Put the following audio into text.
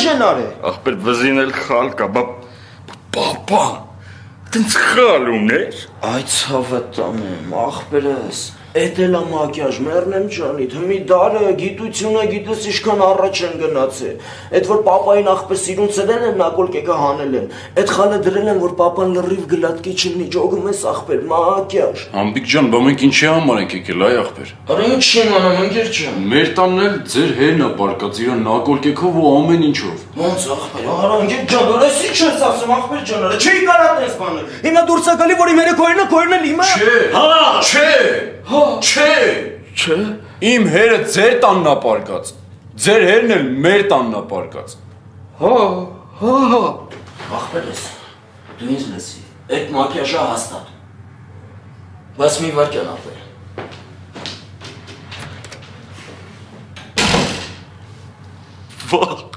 Ժենար է։ Ախպեր վզին էլ խալ կա, բապա, տենց խալ ուներ։ Այդ ցավը տանեմ, ախպերս, էդ էլ ամակյաժ, մերնեմ ջանիդ, հմի դարը, գիտությունը գիտես իշքան առաջ են գնացել, էդ որ պապային ախպեր սիրուն ծրել են, նակոլ կեկը հանել են, էդ խալը դրել են, որ պապան լրիվ գլատկի չլնի, ջոգում ես ախպեր, մակյաժ։ Ամբիկ ջան, բա մենք ինչի համար ենք եկել, այ ախպեր։ Արա ինչ չեմ անում, ընկեր ջան։ Մեր տանն էլ ձեր հերն է պարկած իրան նակոլ կեկով ու ամեն ինչով։ Ոնց ախպեր, արա ընկեր ջան, որես ինչ ես ասում ախպեր ջան, արա չի կարա տես բանել։ Հիմա դուրս է գալի, որ իմ հերեքորինը քորն էլ իմը։ Չէ։ Իմ հերը ձեր տանն է պարկած։ Ձեր հերն էլ մեր տանն է պարկած։ Ախպերս, դու ինձ լսի, այդ մակյաժը հաստատ։ Բայց մի վարկյան ախպեր։ Վախ,